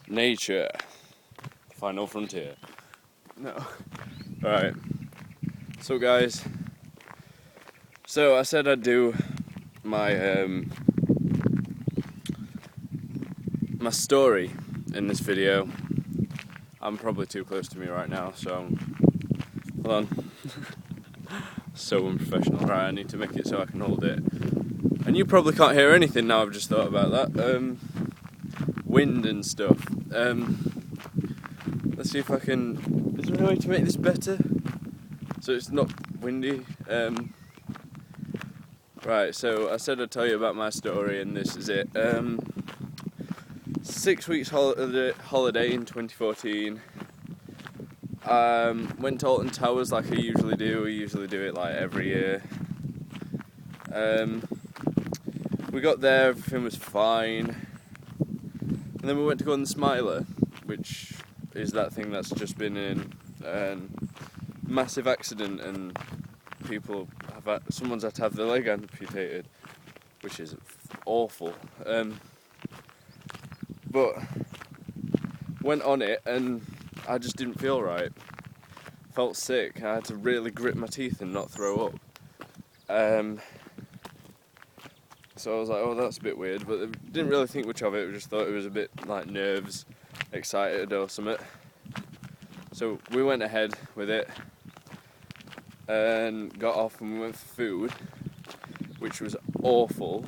Nature. Final frontier. No. Alright. So guys. So I said I'd do my my story in this video. I'm probably too close to me right now, so hold on. So unprofessional. Right, I need to make it so I can hold it. And you probably can't hear anything now. I've just thought about that. Wind and stuff. Let's see if I can. Is there any way to make this better so it's not windy? Right. So I said I'd tell you about my story, and this is it. 6 weeks holiday in 2014. Went to Alton Towers like I usually do. We usually do it like every year. We got there, everything was fine. And then we went to go on the Smiler, which is that thing that's just been in a massive accident and someone's had to have their leg amputated, which is awful. But went on it and I just didn't feel right. Felt sick. I had to really grit my teeth and not throw up. So I was like, oh, that's a bit weird, but I didn't really think much of it. I just thought it was a bit like nerves, excited or something. So we went ahead with it and got off and we went for food, which was awful.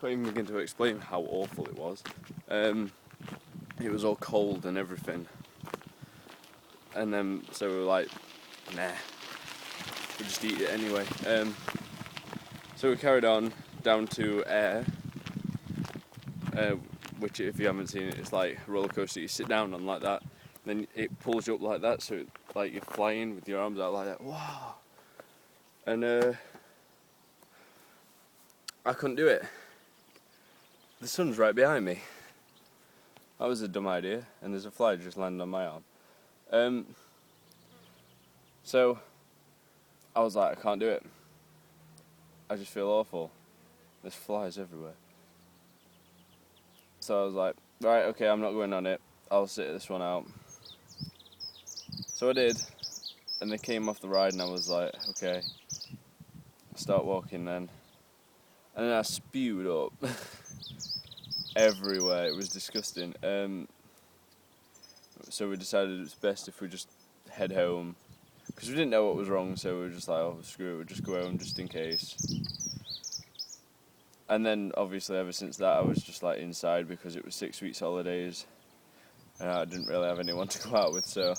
Can't even begin to explain how awful it was. It was all cold and everything. And then, so we were like, nah, we'll just eat it anyway. So we carried on down to Air, which if you haven't seen it, it's like a roller coaster. You sit down on like that, then it pulls you up like that, so like you're flying with your arms out like that. Wow! And I couldn't do it. The sun's right behind me. That was a dumb idea, and there's a fly just landed on my arm. So I was like, I can't do it. I just feel awful. There's flies everywhere. So I was like, right, okay, I'm not going on it. I'll sit this one out. So I did, and they came off the ride, and I was like, okay, start walking then. And then I spewed up everywhere. It was disgusting. So we decided it's best if we just head home, because we didn't know what was wrong, so we were just like, oh, screw it, we'll just go home just in case. And then, obviously, ever since that, I was just like inside because it was 6 weeks holidays, and I didn't really have anyone to go out with, so.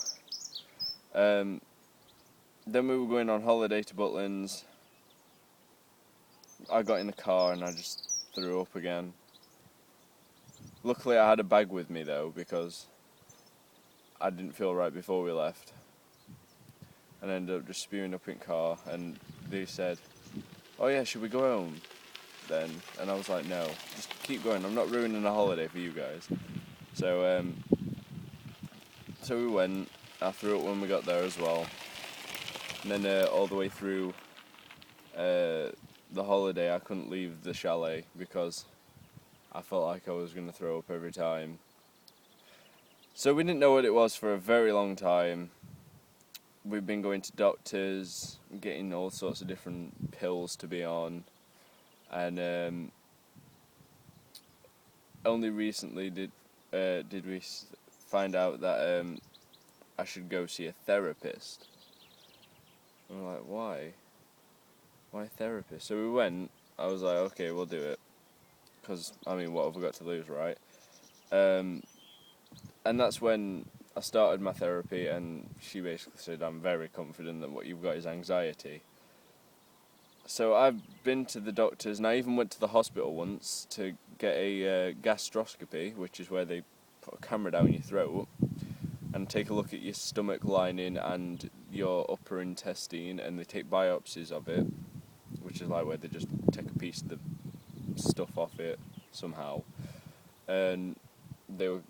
Then we were going on holiday to Butlins. I got in the car and I just threw up again. Luckily, I had a bag with me though, because I didn't feel right before we left. And I ended up just spewing up in car, and they said, oh yeah, should we go home then? And I was like, no, just keep going, I'm not ruining a holiday for you guys. So we went. I threw up when we got there as well. And then all the way through the holiday, I couldn't leave the chalet because I felt like I was going to throw up every time. So we didn't know what it was for a very long time. We've been going to doctors, getting all sorts of different pills to be on, and only recently did we find out that I should go see a therapist. And we're like, why? Why a therapist? So we went. I was like, okay, we'll do it, because I mean, what have we got to lose, right? And that's when I started my therapy, and she basically said, I'm very confident that what you've got is anxiety. So I've been to the doctors, and I even went to the hospital once to get a gastroscopy, which is where they put a camera down your throat and take a look at your stomach lining and your upper intestine, and they take biopsies of it, which is like where they just take a piece of the stuff off it somehow. And they were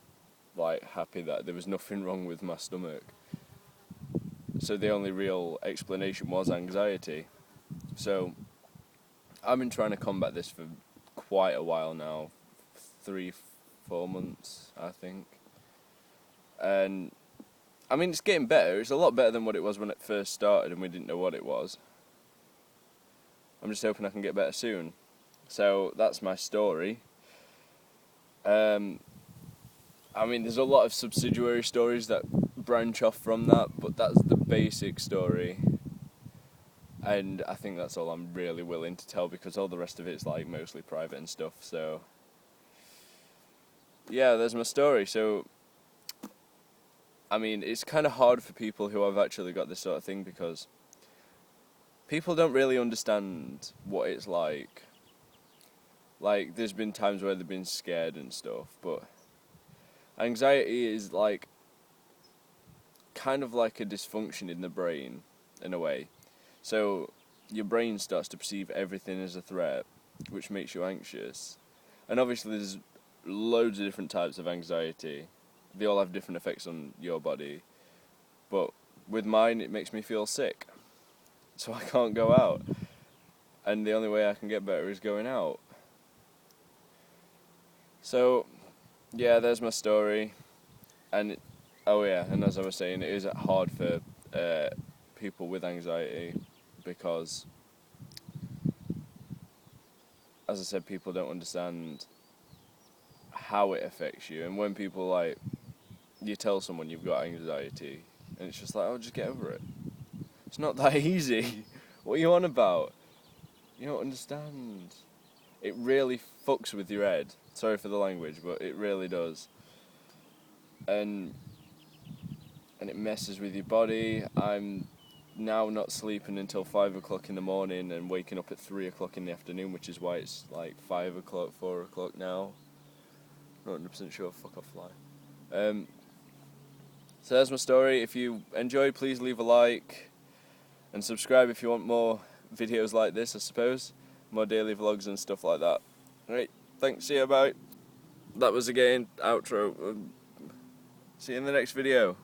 like happy that there was nothing wrong with my stomach. So the only real explanation was anxiety. So I've been trying to combat this for quite a while now, 4 months, I think. And I mean, it's getting better. It's a lot better than what it was when it first started and we didn't know what it was. I'm just hoping I can get better soon. So that's my story. I mean, there's a lot of subsidiary stories that branch off from that, but that's the basic story. And I think that's all I'm really willing to tell, because all the rest of it's like mostly private and stuff. So yeah, there's my story. So I mean, it's kind of hard for people who have actually got this sort of thing, because people don't really understand what it's like. Like, there's been times where they've been scared and stuff, but anxiety is like kind of like a dysfunction in the brain, in a way. So your brain starts to perceive everything as a threat, which makes you anxious. And obviously there's loads of different types of anxiety. They all have different effects on your body. But with mine, it makes me feel sick. So I can't go out. And the only way I can get better is going out. So, yeah, there's my story. And, and as I was saying, it is hard for people with anxiety, because, as I said, people don't understand how it affects you. And when people, like, you tell someone you've got anxiety, and it's just like, oh, just get over it. It's not that easy. What are you on about? You don't understand. It really fucks with your head. Sorry for the language, but it really does. And it messes with your body. I'm now not sleeping until 5 o'clock in the morning and waking up at 3 o'clock in the afternoon, which is why it's like 5 o'clock, 4 o'clock now. Not 100% sure, fuck off fly. So that's my story. If you enjoyed, please leave a like and subscribe if you want more videos like this, I suppose. More daily vlogs and stuff like that. Alright, thanks, see you, bye. That was again outro. See you in the next video.